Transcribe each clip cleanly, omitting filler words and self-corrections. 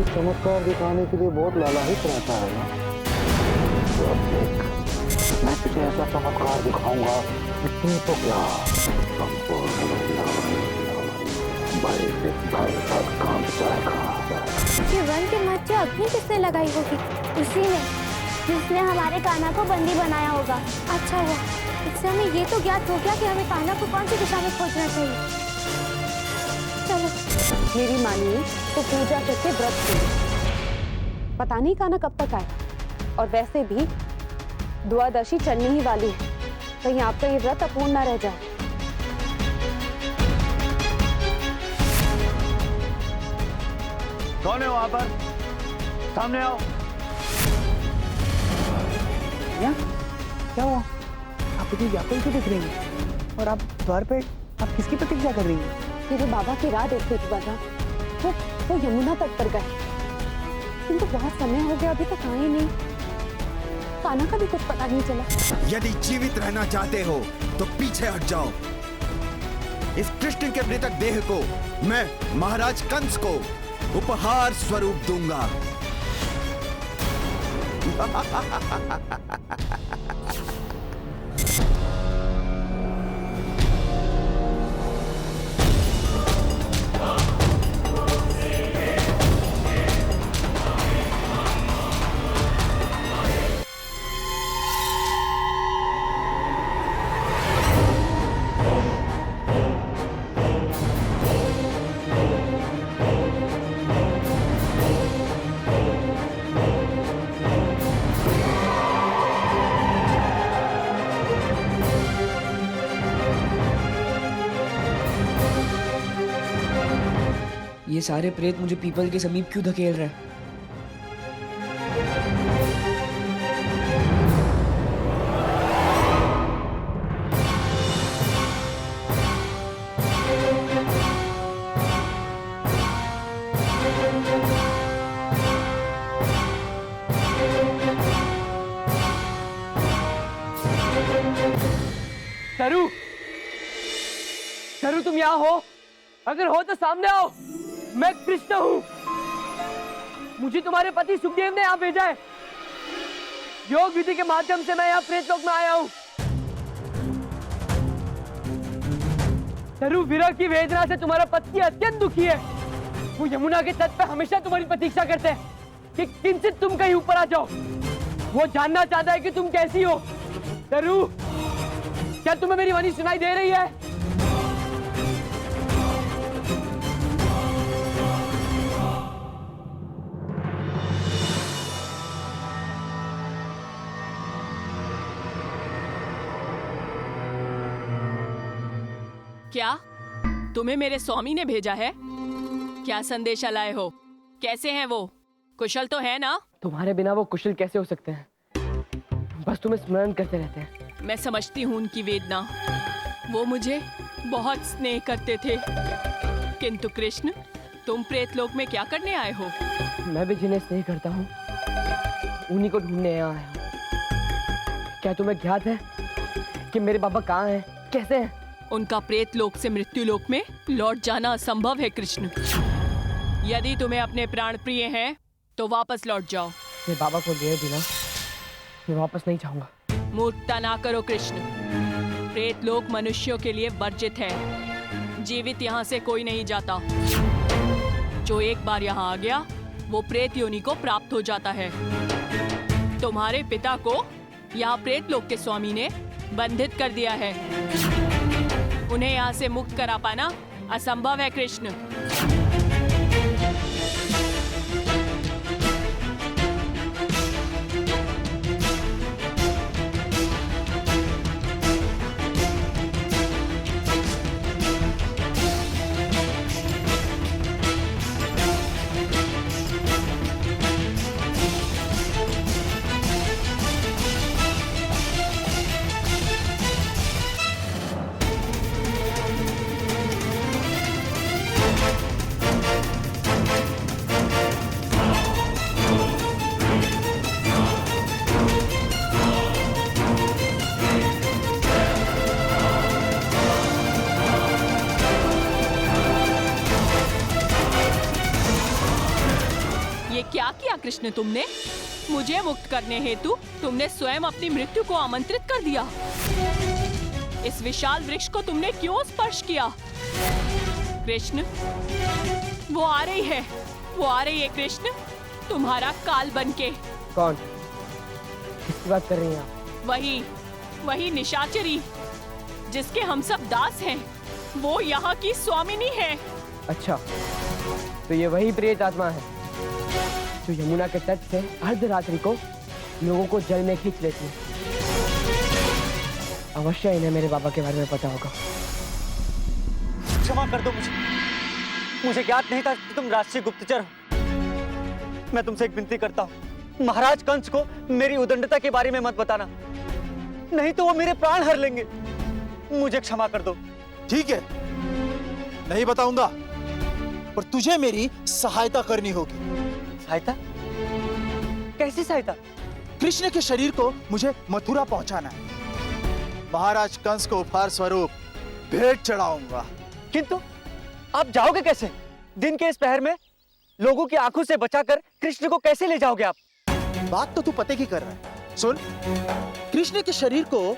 कुछ चमत्कार दिखाने के लिए बहुत लालायित रहता है ना। तो अब देख, मैं तुझे ऐसा चमत्कार दिखाऊंगा कि तू तो क्या बड़े से बड़े तक कांप जाएगा। ये वन के मध्य अग्नि किसने लगाई होगी? उसी ने जिसने हमारे कान्हा को बंदी बनाया होगा। अच्छा हुआ, इससे हमें ये तो ज्ञात हो गया कि हमें कान्हा को कौन सी दिशा में खोजना चाहिए। चलो। मेरी मानिए तो पूजा करके व्रत करिए। पता नहीं कान्हा कब तक आए, और वैसे भी द्वादशी चलने ही वाली है, कहीं आपका ये व्रत अपूर्ण ना रह जाए। कौन है वहां पर? सामने आओ। या? क्या हुआ? आप मुझे व्याकुल क्यों दिख रही हैं? और आप द्वार पे आप किसकी प्रतीक्षा कर रही हैं? तेरे बाबा की राह देखते थे बाबा, वो यमुना तट पर गए, किंतु बहुत समय हो गया, अभी तक आए नहीं। कान्हा का भी कुछ पता नहीं चला। यदि जीवित रहना चाहते हो तो पीछे हट जाओ। इस कृष्ण के मृतक देह को मैं महाराज कंस को उपहार स्वरूप दूंगा। ये सारे प्रेत मुझे पीपल के समीप क्यों धकेल रहे हैं? सरू, सरू तुम यहाँ हो? अगर हो तो सामने आओ। मैं कृष्ण हूँ। मुझे तुम्हारे पति सुखदेव ने यहाँ भेजा है। योग विधि के माध्यम से मैं यहाँ प्रेतलोक में आया हूँ। सरू, विरह की वेदना से तुम्हारा पति अत्यंत दुखी है। वो यमुना के तट पे हमेशा तुम्हारी प्रतीक्षा करते हैं कि किंचित तुम कहीं ऊपर आ जाओ। वो जानना चाहता है कि तुम कैसी हो। सरू, क्या तुम्हें मेरी वाणी सुनाई दे रही है? क्या तुम्हें मेरे स्वामी ने भेजा है? क्या संदेशा लाए हो? कैसे हैं वो? कुशल तो है ना? तुम्हारे बिना वो कुशल कैसे हो सकते हैं? बस तुम्हें स्मरण करते रहते हैं। मैं समझती हूँ उनकी वेदना। वो मुझे बहुत स्नेह करते थे, किंतु कृष्ण, तुम प्रेतलोक में क्या करने आए हो? मैं भी जिन्हें स्नेह करता हूँ उन्हीं को ढूंढने यहाँ आया हूँ। क्या तुम्हें ज्ञात है कि मेरे बाबा कहाँ हैं, कैसे हैं? उनका प्रेतलोक से मृत्युलोक में लौट जाना असंभव है कृष्ण। यदि तुम्हें अपने प्राण प्रिय हैं, तो वापस लौट जाओ। मेरे बाबा को लिए बिना मैं वापस नहीं जाऊंगा। मूर्खता ना करो कृष्ण। प्रेतलोक मनुष्यों के लिए वर्जित है। जीवित यहाँ से कोई नहीं जाता। जो एक बार यहाँ आ गया, वो प्रेत योनि को प्राप्त हो जाता है। तुम्हारे पिता को यहाँ प्रेतलोक के स्वामी ने बंधित कर दिया है। उन्हें यहाँ से मुक्त करा पाना असंभव है कृष्ण। कृष्ण तुमने? मुझे मुक्त करने हेतु तुमने स्वयं अपनी मृत्यु को आमंत्रित कर दिया। इस विशाल वृक्ष को तुमने क्यों स्पर्श किया? कृष्ण, वो आ रही है, वो आ रही है कृष्ण, तुम्हारा काल बनके। कौन? किसकी बात कर रही हैं आप? वही निशाचरी, जिसके हम सब दास हैं। वो यहाँ की स्वामिनी है। अच्छा, तो ये वही प्रेत आत्मा है जो यमुना के तट से अर्धरात्रि को लोगों को जल में खींच लेती है। अवश्य इन्हें मेरे बाबा के बारे में पता होगा। क्षमा कर दो मुझे ज्ञात नहीं था कि तुम राष्ट्रीय गुप्तचर हो। मैं तुमसे एक विनती करता हूँ, महाराज कंस को मेरी उदंडता के बारे में मत बताना, नहीं तो वो मेरे प्राण हर लेंगे। मुझे क्षमा कर दो। ठीक है, नहीं बताऊंगा, पर तुझे मेरी सहायता करनी होगी। सहायता? कैसी सहायता? कृष्ण के शरीर को मुझे मथुरा पहुंचाना है। महाराज कंस को उपहार स्वरूप भेंट चढ़ाऊंगा। किंतु आप जाओगे कैसे? दिन के इस पहर में लोगों की आंखों से बचाकर कृष्ण को कैसे ले जाओगे आप? बात तो तू पते की कर रहा है। सुन, कृष्ण के शरीर को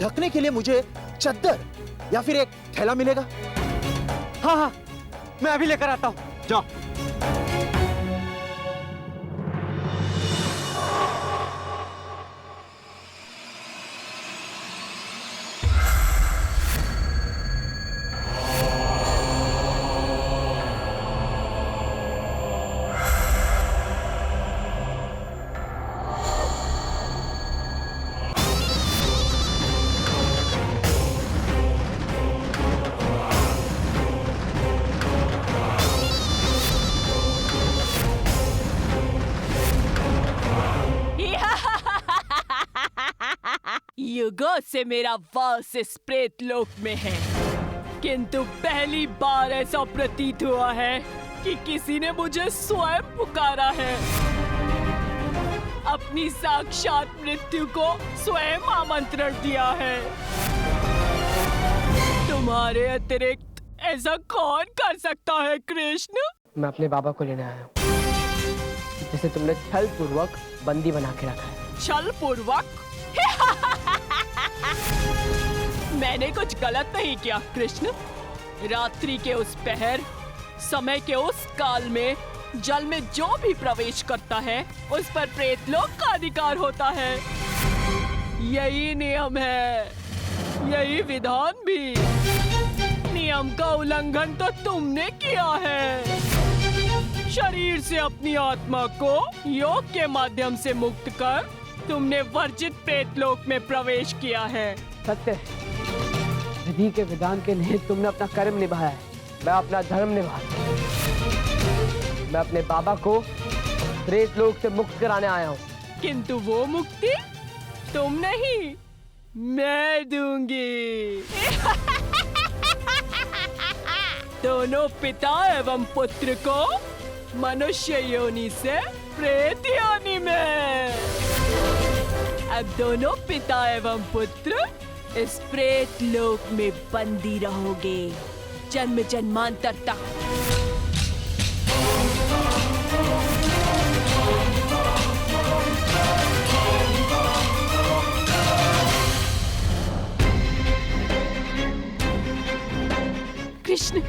ढकने के लिए मुझे चद्दर या फिर एक थैला मिलेगा। हाँ, मैं अभी लेकर आता हूँ। जाओ। युगों से मेरा वास इस प्रेत लोक में है, किंतु पहली बार ऐसा प्रतीत हुआ है कि किसी ने मुझे स्वयं पुकारा है। अपनी साक्षात मृत्यु को स्वयं आमंत्रण दिया है। तुम्हारे अतिरिक्त ऐसा कौन कर सकता है कृष्ण? मैं अपने बाबा को लेने आया हूँ, जिसे तुमने छल पूर्वक बंदी बना के रखा है। छल पूर्वक? मैंने कुछ गलत नहीं किया कृष्ण। रात्रि के उस पहर, समय के उस काल में जल में जो भी प्रवेश करता है उस पर प्रेतलोक का अधिकार होता है। यही नियम है, यही विधान भी। नियम का उल्लंघन तो तुमने किया है। शरीर से अपनी आत्मा को योग के माध्यम से मुक्त कर तुमने वर्जित प्रेतलोक में प्रवेश किया है। सत्य है, विधि के विधान के लिए तुमने अपना कर्म निभाया है, मैं अपना धर्म निभाया। मैं अपने बाबा को प्रेतलोक से मुक्त कराने आया हूँ। किंतु वो मुक्ति तुम नहीं, मैं दूंगी। दोनों पिता एवं पुत्र को मनुष्य योनि से प्रेत योनि में। अब दोनों पिता एवं पुत्र इस प्रेत लोक में बंदी रहोगे जन्म जन्मांतर तक। कृष्ण,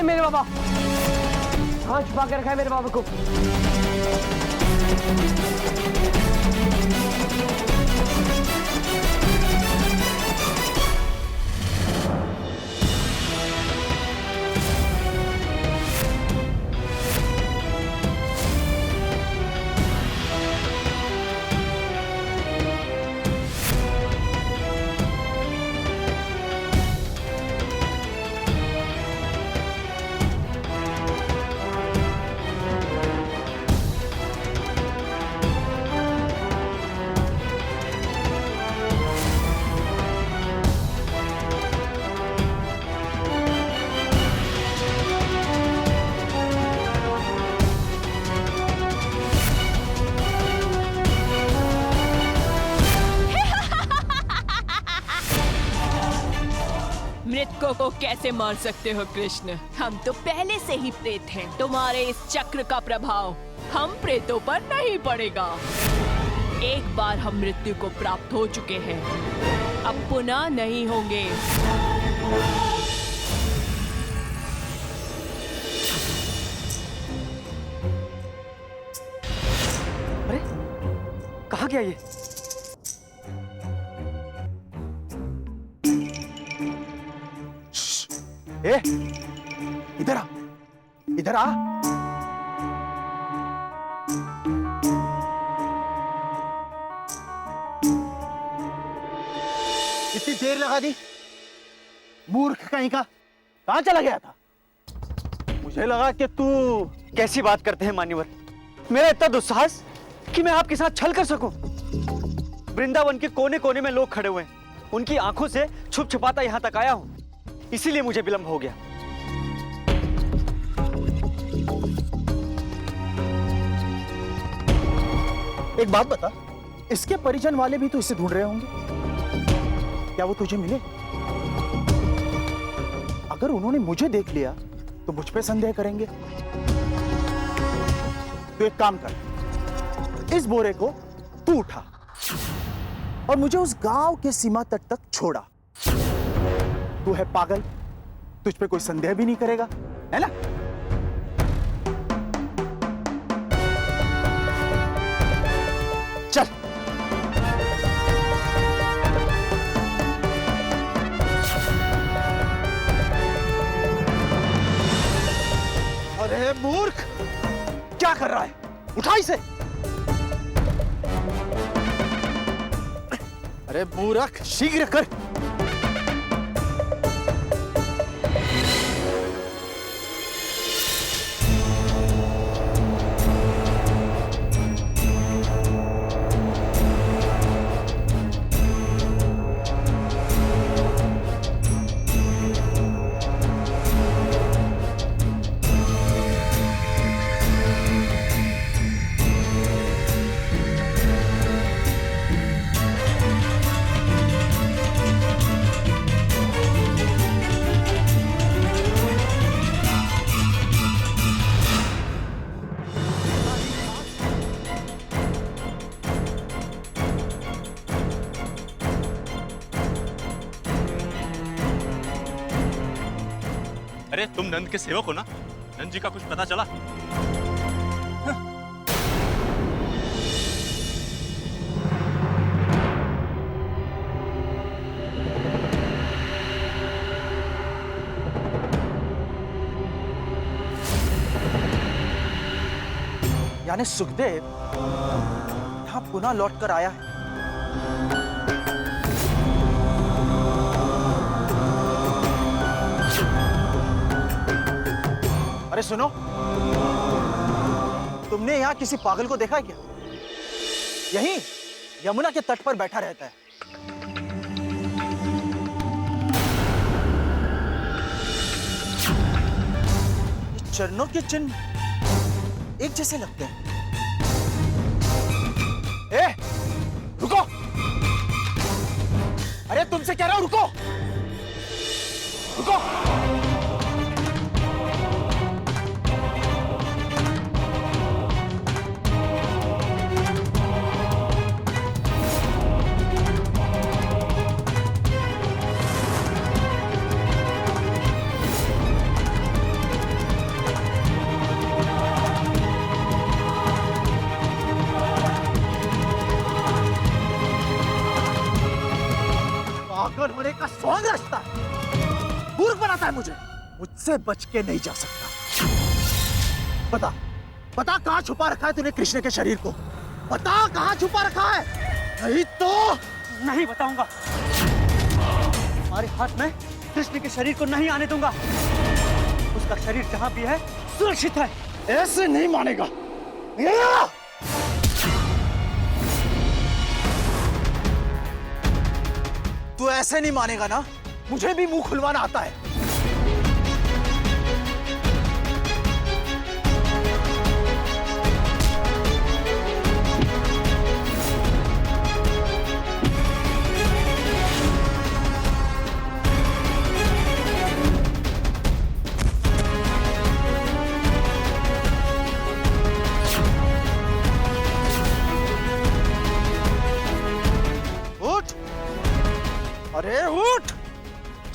मेरे बाबा, हाँ छुपा के रखा है मेरे बाबा को। प्रेतों को कैसे मार सकते हो कृष्ण? हम तो पहले से ही प्रेत हैं। तुम्हारे इस चक्र का प्रभाव हम प्रेतों पर नहीं पड़ेगा। एक बार हम मृत्यु को प्राप्त हो चुके हैं, अब पुनः नहीं होंगे। अरे कहाँ गया ये? ए, इधर आ, इधर आ। इतनी देर लगा दी, मूर्ख कहीं का। कहां चला गया था? मुझे लगा कि तू कैसी बात करते हैं मान्यवर। मेरा इतना दुस्साहस कि मैं आपके साथ छल कर सकूं। वृंदावन के कोने कोने में लोग खड़े हुए हैं, उनकी आंखों से छुप छुपाता यहां तक आया हूं, इसीलिए मुझे विलंब हो गया। एक बात बता, इसके परिजन वाले भी तो इसे ढूंढ रहे होंगे, क्या वो तुझे मिले? अगर उन्होंने मुझे देख लिया तो मुझ पे संदेह करेंगे। तो एक काम कर, इस बोरे को तू उठा और मुझे उस गांव के सीमा तट तक छोड़ा। तू है पागल, तुझ पे कोई संदेह भी नहीं करेगा, है ना? चल। अरे मूर्ख, क्या कर रहा है? उठा इसे। अरे मूर्ख, शीघ्र कर। अरे तुम नंद के सेवक हो ना? नंद जी का कुछ पता चला? यानी सुखदेव यहां पुनः लौट कर आया है। अरे सुनो, तुमने यहां किसी पागल को देखा है क्या? यहीं यमुना के तट पर बैठा रहता है। चरणों के चिन्ह एक जैसे लगते हैं। ए, रुको! अरे तुमसे कह रहा हूं, रुको! रुको! पागल होने का स्वांग रास्ता है, मूर्ख बनाता है मुझे। मुझसे बच के नहीं जा सकता। बता, बता कहां छुपा रखा है तूने कृष्ण के शरीर को? बता कहां छुपा रखा है, नहीं तो नहीं बताऊंगा। हमारे हाथ में कृष्ण के शरीर को नहीं आने दूंगा। उसका शरीर जहां भी है सुरक्षित है। ऐसे नहीं मानेगा। तू ऐसे नहीं मानेगा ना? मुझे भी मुंह खुलवाना आता है।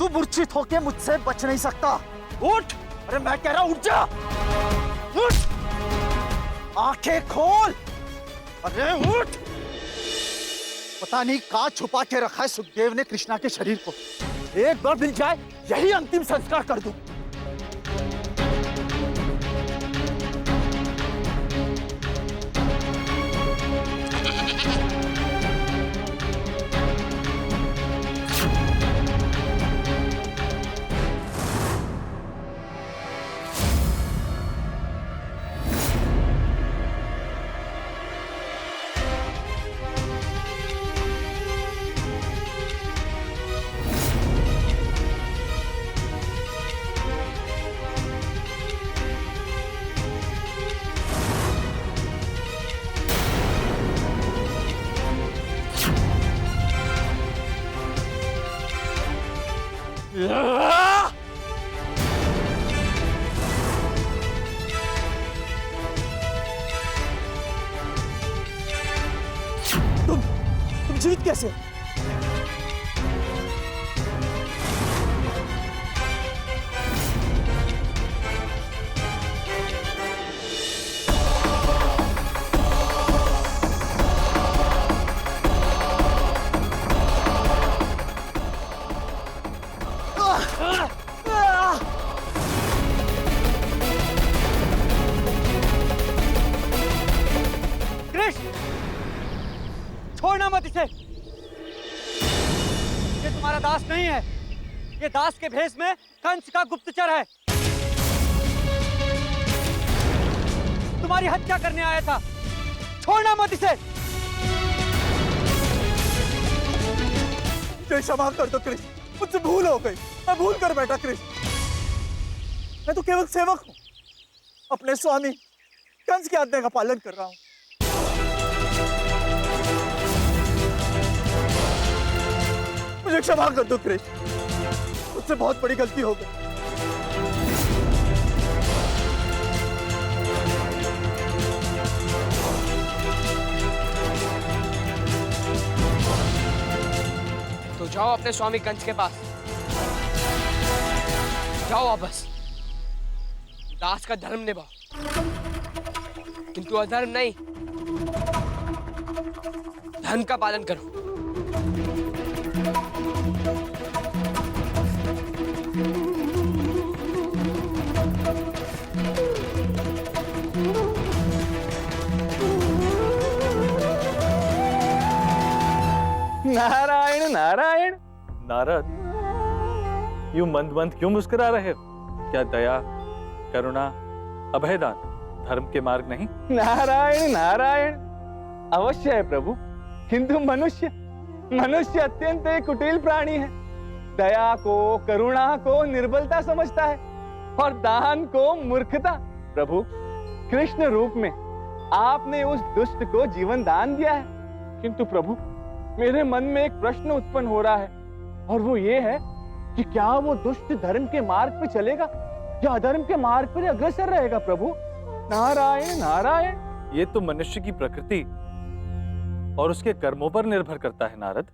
मूर्छित होके मुझसे बच नहीं सकता। उठ! अरे मैं कह रहा उठ जा! उठ! आंखें खोल! अरे उठ! पता नहीं कहां छुपा के रखा है सुखदेव ने कृष्णा के शरीर को। एक बार मिल जाए यही अंतिम संस्कार कर दूं। तुम जीवित कैसे? छोड़ना मत इसे। ये तुम्हारा दास नहीं है, ये दास के भेष में कंस का गुप्तचर है। तुम्हारी हत्या करने आया था। छोड़ना मत इसे। क्षमा कर दो कृष्ण, मुझसे भूल हो गई। मैं भूल कर बैठा कृष्ण। मैं तो केवल सेवक हूं, अपने स्वामी कंस की आज्ञा का पालन कर रहा हूं। मुझे क्षमा कर दो कृष्ण, मुझसे बहुत बड़ी गलती हो गई। तो जाओ अपने स्वामी कंस के पास, जाओ वापस। दास का धर्म निभाओ, किंतु अधर्म नहीं, धर्म का पालन करो। नारायण नारायण। नारद, यूं मंद मंद क्यों मुस्कुरा रहे हो? क्या दया, करुणा, अभयदान धर्म के मार्ग नहीं? नारायण नारायण, अवश्य है प्रभु, किंतु मनुष्य अत्यंत एक कुटिल प्राणी है। दया को, करुणा को निर्बलता समझता है और दान को मूर्खता। प्रभु, कृष्ण रूप में आपने उस दुष्ट को जीवन दान दिया है, किंतु प्रभु मेरे मन में एक प्रश्न उत्पन्न हो रहा है, और वो ये है कि क्या वो दुष्ट धर्म के मार्ग पे चलेगा या अधर्म के मार्ग पर अग्रसर रहेगा? प्रभु नारायण नारायण। ये तो मनुष्य की प्रकृति और उसके कर्मों पर निर्भर करता है नारद।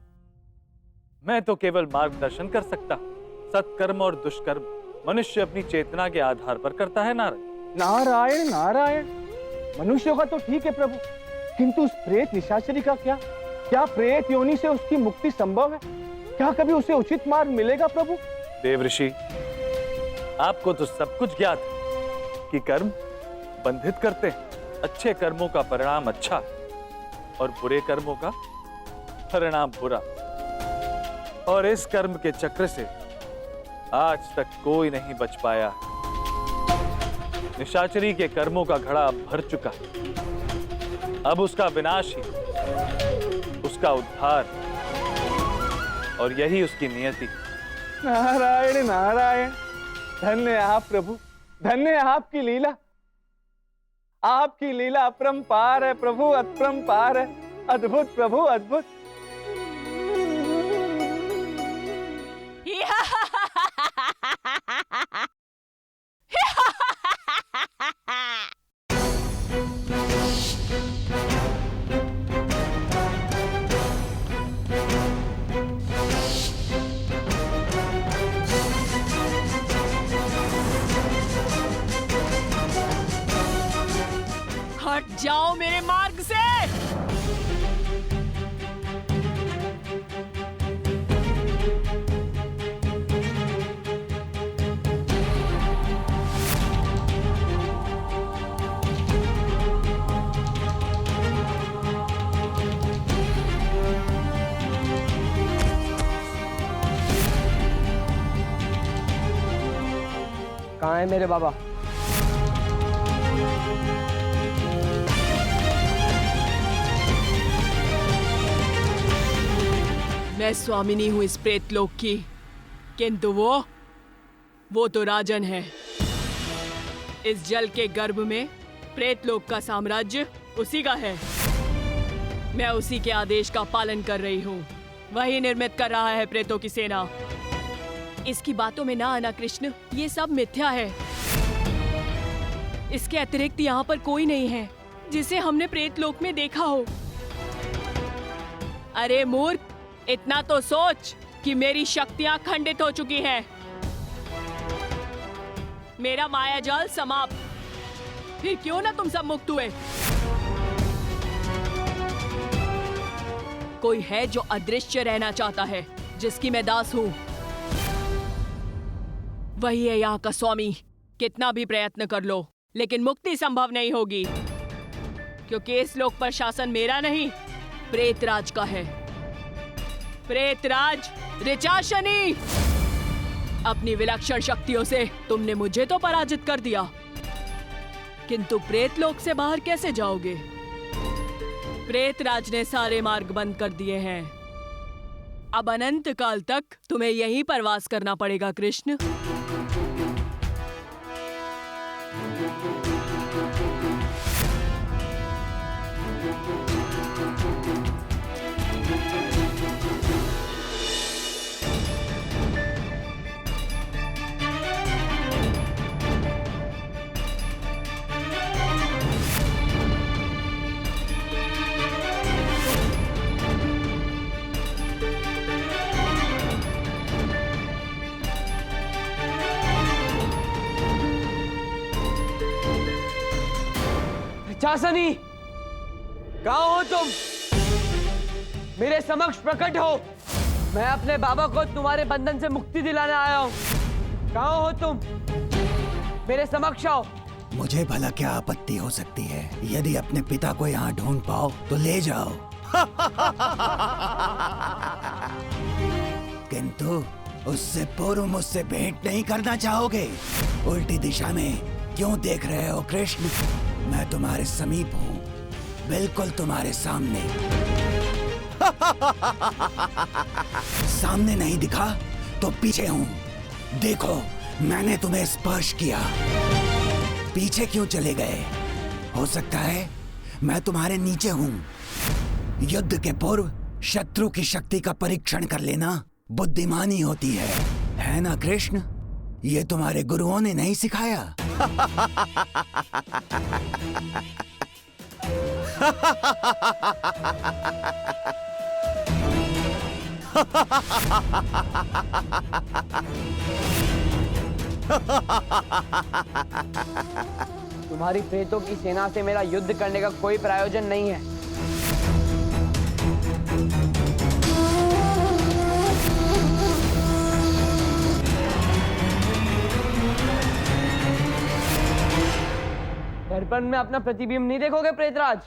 मैं तो केवल मार्गदर्शन कर सकता। सत्कर्म और दुष्कर्म मनुष्य अपनी चेतना के आधार पर करता है नारद। नारायण नारायण। मनुष्यों का तो ठीक है प्रभु, किंतु उस प्रेत निशाचरी का क्या? क्या प्रेत योनि से उसकी मुक्ति संभव है? क्या कभी उसे उचित मार्ग मिलेगा प्रभु? देवऋषि, आपको तो सब कुछ ज्ञात है कि कर्म बंधित करते हैं। अच्छे कर्मों का परिणाम अच्छा और बुरे कर्मों का परिणाम बुरा। और इस कर्म के चक्र से आज तक कोई नहीं बच पाया। निशाचरी के कर्मों का घड़ा अब भर चुका है। अब उसका विनाश ही उसका उद्धार, और यही उसकी नियति। नारायण नारायण। धन्य आप प्रभु, धन्य आपकी लीला। आपकी लीला अपरंपार है प्रभु, अपरंपार है। अद्भुत प्रभु, अद्भुत। जाओ मेरे मार्ग से। कहाँ है मेरे बाबा? मैं स्वामिनी हूं इस प्रेतलोक की, किंतु वो तो राजन है। इस जल के गर्भ में प्रेतलोक का साम्राज्य उसी का है। मैं उसी के आदेश का पालन कर रही हूँ। वही निर्मित कर रहा है प्रेतों की सेना। इसकी बातों में ना आना कृष्ण, ये सब मिथ्या है। इसके अतिरिक्त यहाँ पर कोई नहीं है जिसे हमने प्रेतलोक में देखा हो। अरे मूर्ख, इतना तो सोच कि मेरी शक्तियां खंडित हो चुकी हैं। मेरा मायाजाल समाप्त। फिर क्यों ना तुम सब मुक्त हुए? कोई है जो अदृश्य रहना चाहता है, जिसकी मैं दास हूं। वही है यहाँ का स्वामी। कितना भी प्रयत्न कर लो, लेकिन मुक्ति संभव नहीं होगी, क्योंकि इस लोक पर शासन मेरा नहीं, प्रेतराज का है। प्रेतराज ऋचाशनी, अपनी विलक्षण शक्तियों से तुमने मुझे तो पराजित कर दिया, किंतु प्रेतलोक से बाहर कैसे जाओगे? प्रेतराज ने सारे मार्ग बंद कर दिए हैं। अब अनंत काल तक तुम्हें यहीं पर वास करना पड़ेगा कृष्ण। ऋचासनी, कहाँ हो तुम? मेरे समक्ष प्रकट हो। मैं अपने बाबा को तुम्हारे बंधन से मुक्ति दिलाने आया हूँ। कहाँ हो तुम? मेरे समक्ष आओ। मुझे भला क्या आपत्ति हो सकती है? यदि अपने पिता को यहाँ ढूंढ पाओ तो ले जाओ। किंतु उससे पूर्व मुझसे भेंट नहीं करना चाहोगे? उल्टी दिशा में क्यों देख रहे हो कृष्ण? मैं तुम्हारे समीप हूँ, बिल्कुल तुम्हारे सामने। सामने नहीं दिखा तो पीछे हूँ। देखो, मैंने तुम्हें स्पर्श किया। पीछे क्यों चले गए? हो सकता है मैं तुम्हारे नीचे हूँ। युद्ध के पूर्व शत्रु की शक्ति का परीक्षण कर लेना बुद्धिमानी होती है ना कृष्ण? ये तुम्हारे गुरुओं ने नहीं सिखाया? तुम्हारी प्रेतों की सेना से मेरा युद्ध करने का कोई प्रयोजन नहीं है। दर्पण में अपना प्रतिबिंब नहीं देखोगे प्रेतराज?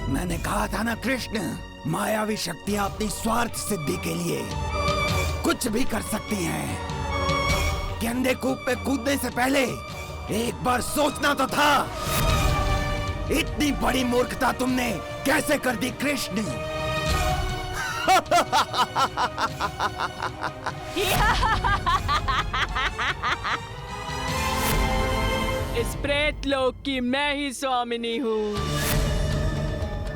मैंने कहा था ना कृष्ण, मायावी शक्तियां अपनी स्वार्थ सिद्धि के लिए कुछ भी कर सकती हैं। गंदे कूप पे कूदने से पहले एक बार सोचना तो था। इतनी बड़ी मूर्खता तुमने कैसे कर दी कृष्ण? इस प्रेतलोक की मैं ही स्वामिनी हूँ।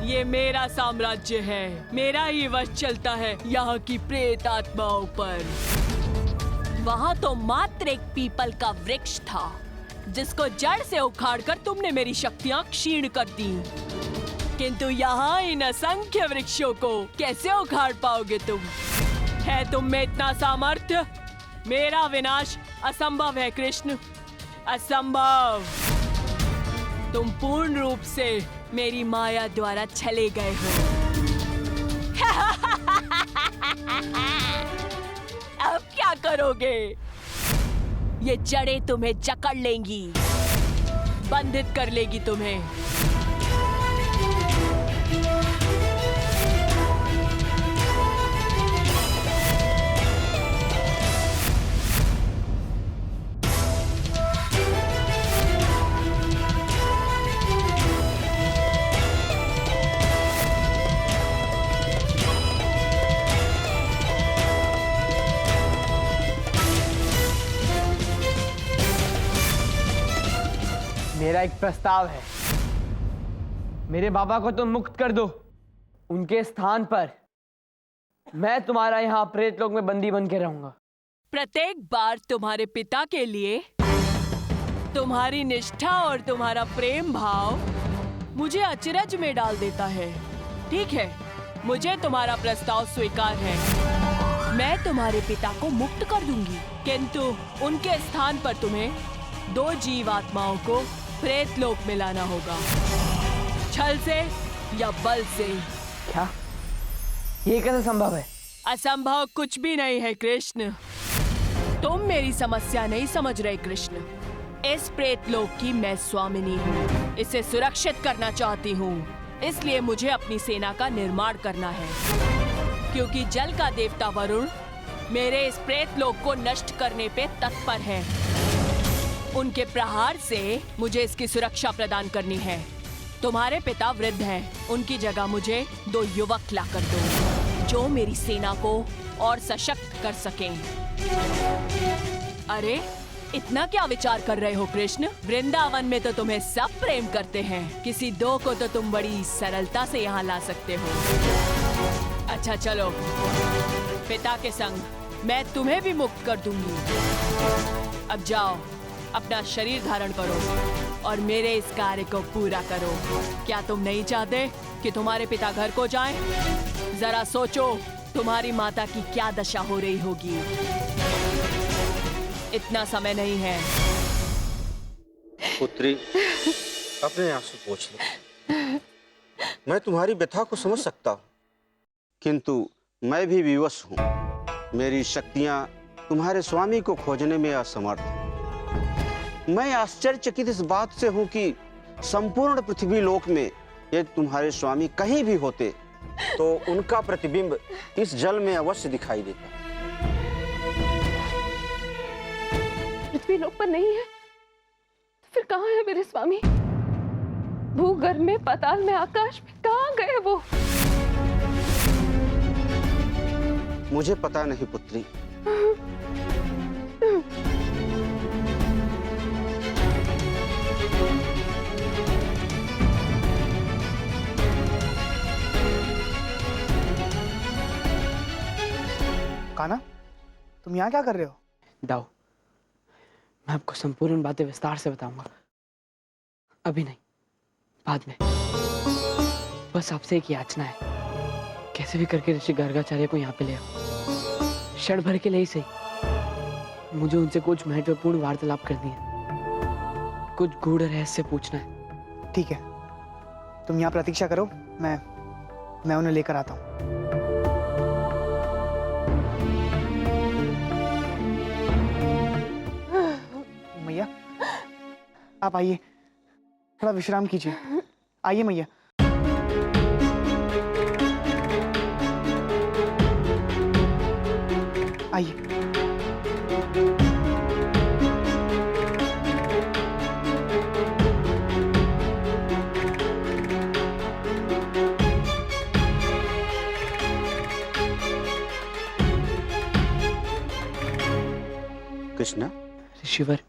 ये मेरा साम्राज्य है, मेरा ही वश चलता है यहाँ की प्रेत आत्माओं पर। वहाँ तो मात्र एक पीपल का वृक्ष था, जिसको जड़ से उखाड़कर तुमने मेरी शक्तियां क्षीण कर दी। किंतु यहाँ इन असंख्य वृक्षों को कैसे उखाड़ पाओगे तुम? है तुम में इतना सामर्थ्य? मेरा विनाश असंभव है कृष्ण, असंभव। तुम पूर्ण रूप से मेरी माया द्वारा छले गए हो। अब क्या करोगे? ये जड़ें तुम्हें जकड़ लेंगी, बंधित कर लेगी तुम्हें। मेरा एक प्रस्ताव है। मेरे बाबा को तुम मुक्त कर दो। उनके स्थान पर मैं तुम्हारा यहाँ प्रेत लोक में बंदी बन के रहूंगा। प्रत्येक बार तुम्हारे पिता के लिए तुम्हारी निष्ठा और तुम्हारा प्रेम भाव मुझे अचरज में डाल देता है। ठीक है, मुझे तुम्हारा प्रस्ताव स्वीकार है। मैं तुम्हारे पिता को मुक्त कर दूंगी, किंतु उनके स्थान पर तुम्हें 2 जीवात्माओं को प्रेत लोक में लाना होगा, छल से या बल से। क्या? ये कैसे संभव है? असंभव कुछ भी नहीं है कृष्ण। तुम मेरी समस्या नहीं समझ रहे कृष्ण। इस प्रेत लोक की मैं स्वामिनी हूँ, इसे सुरक्षित करना चाहती हूँ। इसलिए मुझे अपनी सेना का निर्माण करना है, क्योंकि जल का देवता वरुण मेरे इस प्रेत लोक को नष्ट करने पे तत्पर है। उनके प्रहार से मुझे इसकी सुरक्षा प्रदान करनी है। तुम्हारे पिता वृद्ध हैं, उनकी जगह मुझे 2 युवक लाकर दो, जो मेरी सेना को और सशक्त कर सकें। अरे, इतना क्या विचार कर रहे हो कृष्ण? वृंदावन में तो तुम्हें सब प्रेम करते हैं, किसी 2 को तो तुम बड़ी सरलता से यहाँ ला सकते हो। अच्छा चलो, पिता के संग मैं तुम्हें भी मुक्त कर दूंगी। अब जाओ, अपना शरीर धारण करो और मेरे इस कार्य को पूरा करो। क्या तुम नहीं चाहते कि तुम्हारे पिता घर को जाएं? जरा सोचो, तुम्हारी माता की क्या दशा हो रही होगी। इतना समय नहीं है। पुत्री, अपने आंसू पोंछ लो। मैं तुम्हारी व्यथा को समझ सकता हूँ, किंतु मैं भी विवश हूँ। मेरी शक्तियाँ तुम्हारे स्वामी को खोजने में असमर्थ हैं। मैं आश्चर्यचकित इस बात से हूं कि संपूर्ण पृथ्वी लोक में यदि तुम्हारे स्वामी कहीं भी होते तो उनका प्रतिबिंब इस जल में अवश्य दिखाई देता। पृथ्वी लोक पर नहीं है तो फिर कहाँ है मेरे स्वामी? भूगर्भ में, पाताल में, आकाश में, कहाँ गए वो? मुझे पता नहीं पुत्री। कान्हा, तुम यहाँ क्या कर रहे हो? दाऊ, मैं आपको संपूर्ण बातें विस्तार से बताऊंगा। अभी नहीं, बाद में। बस आपसे एक याचना है, कैसे भी करके ऋषि गर्गाचार्य को यहाँ पे ले आओ। क्षण भर के लिए ही सही। मुझे उनसे कुछ महत्वपूर्ण वार्तालाप करनी है, कुछ गूढ़ रहस्य पूछना है। ठीक है, तुम यहाँ प्रतीक्षा करो, मैं उन्हें लेकर आता हूँ। मैया, आप आइए, थोड़ा विश्राम कीजिए। आइए मैया। आइए। कृष्णा, ऋषिवर,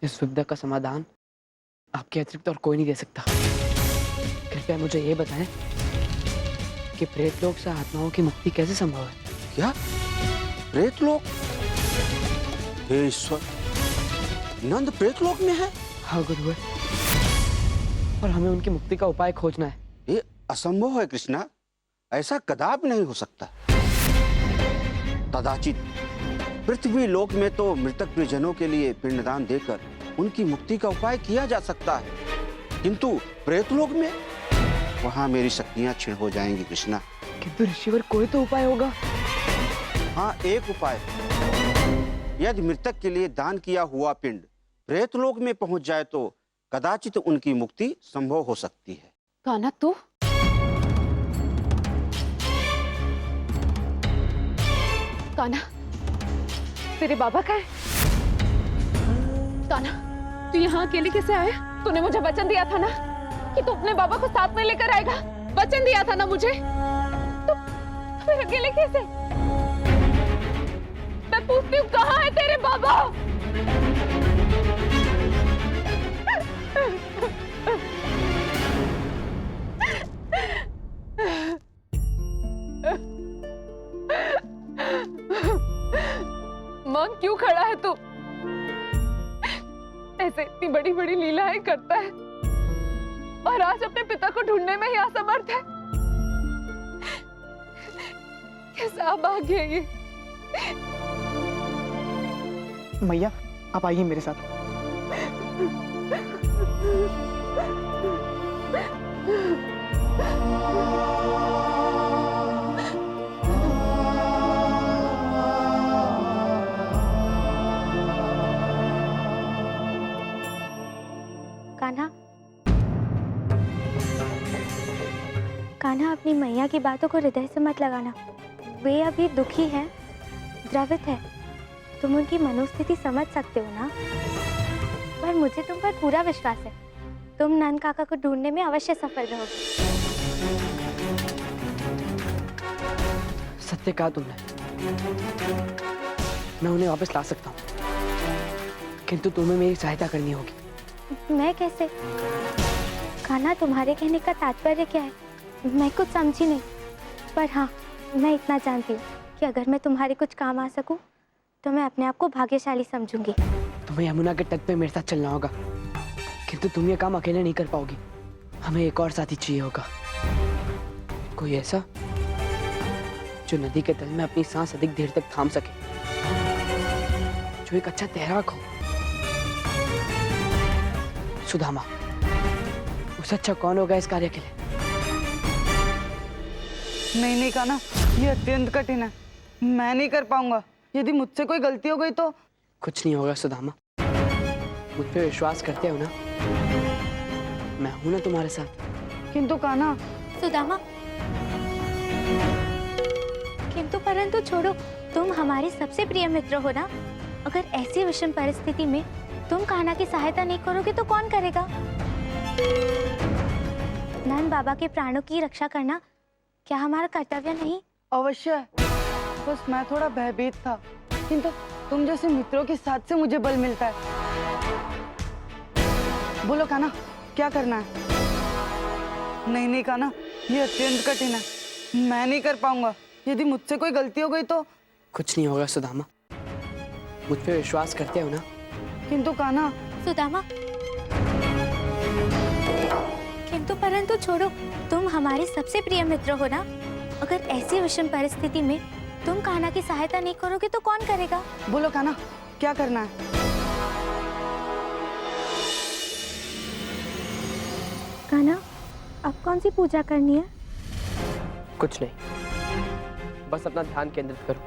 इस विपदा का समाधान आपके अतिरिक्त और कोई नहीं दे सकता। कृपया मुझे ये बताएं कि प्रेतलोक से आत्माओं की मुक्ति कैसे संभव है? क्या? प्रेतलोक? हे ईश्वर, नंद प्रेतलोक में है? हाँ गुरुवर, और हमें उनकी मुक्ति का उपाय खोजना है। ये असंभव है कृष्णा, ऐसा कदापि नहीं हो सकता। कदाचित पृथ्वी लोक में तो मृतक प्रियजनों के लिए पिंडदान देकर उनकी मुक्ति का उपाय किया जा सकता है, किंतु प्रेतलोक में वहां मेरी शक्तियां क्षीण हो जाएंगी कृष्णा। किंतु ऋषिवर कोई तो उपाय होगा। हाँ, एक उपाय। यदि मृतक के लिए दान किया हुआ पिंड प्रेतलोक में पहुंच जाए तो कदाचित उनकी मुक्ति संभव हो सकती है। कान्हा तू? कान्हा, तेरे बाबा का है? कान्हा, तू यहाँ अकेले कैसे आया? तूने मुझे वचन दिया था ना कि तू अपने बाबा को साथ में लेकर आएगा। वचन दिया था ना मुझे। तो फिर अकेले कैसे? मैं पूछती हूँ, कहाँ है तेरे बाबा? मौन क्यों खड़ा है तू? ऐसे इतनी बड़ी बड़ी लीलाएं करता है और आज अपने पिता को ढूंढने में ही असमर्थ है। कैसा अभाग्य है ये। मैया, आप आइए मेरे साथ। कान्हा, कान्हा, अपनी मैया की बातों को हृदय से मत लगाना। वे अभी दुखी हैं, द्रवित है। तुम उनकी मनोस्थिति समझ सकते हो ना? पर मुझे तुम पर पूरा विश्वास है। तुम नंद काका को ढूंढने में अवश्य सफल रहोगे। सत्य कहा तुमने। मैं उन्हें वापस ला सकता हूँ, किंतु तुम्हें मेरी सहायता करनी होगी। मैं कैसे? कान्हा, तुम्हारे कहने का तात्पर्य क्या है? मैं कुछ समझी नहीं, पर हाँ, मैं इतना जानती हूँ कि अगर मैं तुम्हारे कुछ काम आ सकूं, तो मैं अपने आप को भाग्यशाली समझूंगी। तुम्हें यमुना के तट पे मेरे साथ चलना होगा, किंतु तुम ये काम अकेले नहीं कर पाओगी। हमें एक और साथी चाहिए होगा, कोई ऐसा जो नदी के तल में अपनी सांस अधिक देर तक थाम सके, जो एक अच्छा तैराक हो। सुदामा, उससे अच्छा कौन होगा इस कार्य के लिए? नहीं कान्हा, ये अत्यंत कठिन है। मैं नहीं कर पाऊंगा। यदि मुझसे कोई गलती हो गई तो? कुछ नहीं होगा सुदामा, मुझ पे विश्वास करते हो ना? मैं हूं ना तुम्हारे साथ। किंतु कान्हा। सुदामा, किंतु परंतु छोड़ो, तुम हमारे सबसे प्रिय मित्र हो ना? अगर ऐसी विषम परिस्थिति में तुम कान्हा की सहायता नहीं करोगे तो कौन करेगा? नंद बाबा के प्राणों की रक्षा करना क्या हमारा कर्तव्य नहीं? अवश्य, बस मैं थोड़ा भयभीत था, किंतु तुम जैसे मित्रों के साथ से मुझे बल मिलता है। बोलो कान्हा, क्या करना है? नहीं कान्हा, ये अत्यंत कठिन है। मैं नहीं कर पाऊंगा। यदि मुझसे कोई गलती हो गई तो? कुछ नहीं होगा सुदामा, मुझ पे विश्वास करते हो ना? किंतु कान्हा। सुदामा, किंतु परंतु छोड़ो, तुम हमारे सबसे प्रिय मित्र हो ना? अगर ऐसी विषम परिस्थिति में तुम कान्हा की सहायता नहीं करोगे तो कौन करेगा? बोलो कान्हा, क्या करना है? कान्हा, अब कौन सी पूजा करनी है? कुछ नहीं, बस अपना ध्यान केंद्रित करो।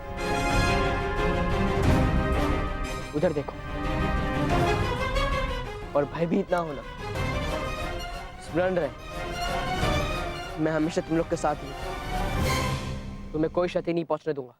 उधर देखो और भयभीत ना होना। स्मरण रहे, मैं हमेशा तुम लोग के साथ हूँ। तुम्हें कोई क्षति नहीं पहुंचने दूंगा।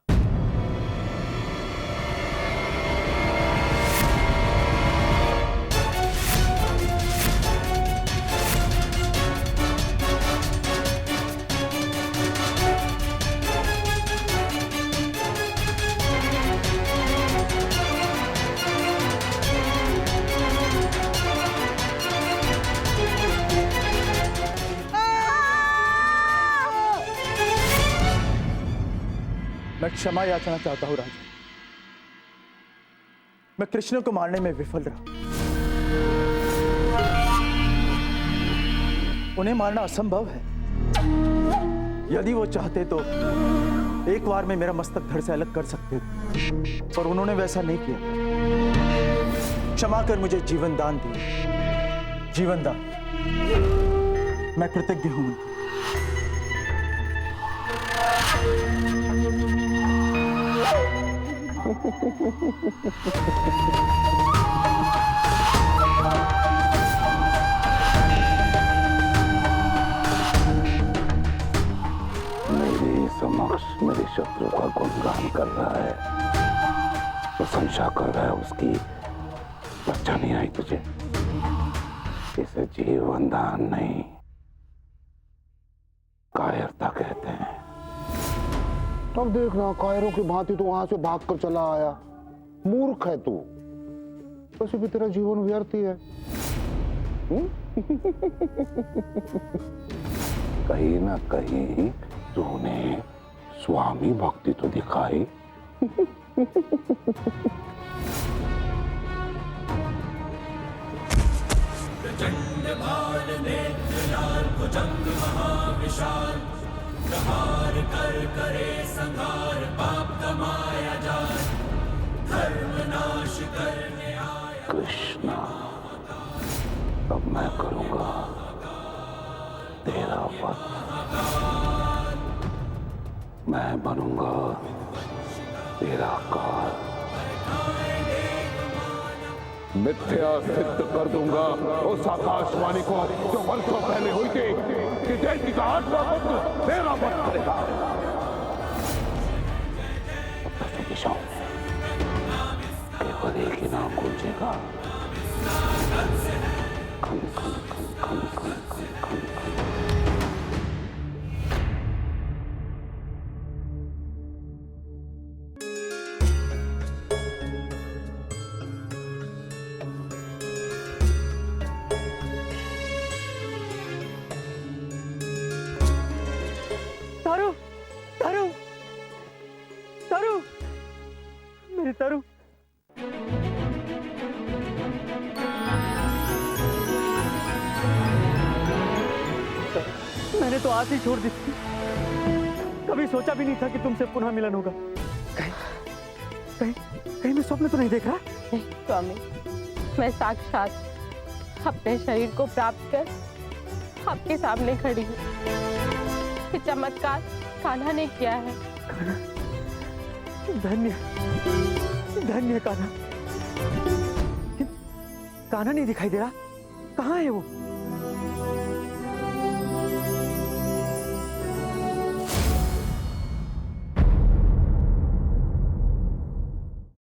मैं क्षमा याचना चाहता हूं राजा। मैं कृष्ण को मारने में विफल रहा। उन्हें मारना असंभव है। यदि वो चाहते तो एक बार में मेरा मस्तक धड़ से अलग कर सकते थे, पर उन्होंने वैसा नहीं किया। क्षमा कर मुझे जीवन दान दिया। जीवन दान, मैं कृतज्ञ हूं। मेरे समक्ष मेरे शत्रु का गुणगान कर रहा है, प्रशंसा कर रहा है उसकी। लज्जा नहीं आई तुझे? इसे जीवन दान नहीं, कायरता कहते हैं। तब देखना, कायरों की भांति तो वहां से भागकर चला आया। मूर्ख है तू, वैसे भी तेरा जीवन व्यर्थ ही है। कहीं ना कहीं तूने स्वामी भक्ति तो दिखाई। प्रचंड भाल नेत्र लाल भुजंग महाविशाल, प्रहार कर करे संहार पाप कमाया जाए, धर्म नाश करने आया कृष्णा। अब मैं करूंगा तेरा वध। मैं बनूंगा तेरा काल। मिथ्या सिद्ध कर दूंगा उस आकाशवाणी को जो वर्षों पहले हुई थी कि देवी का 8वां पुत्र मेरा वध करेगा। दिशाओं में केवल एक ही नाम गूंजेगा, खन खन खन खन खन खन खन खन। तारू, तारू, तारू, मेरी तारू। मैंने तो आस ही छोड़ दी थी। कभी सोचा भी नहीं था कि तुमसे पुनः मिलन होगा। कहीं मैं स्वप्न तो नहीं देख रहा? नहीं स्वामी, मैं साक्षात अपने शरीर को प्राप्त कर आपके सामने खड़ी हूँ। ये चमत्कार कान्हा ने किया है। धन्य धन्य कान्हा। कान्हा नहीं दिखाई दे रहा, कहाँ है वो?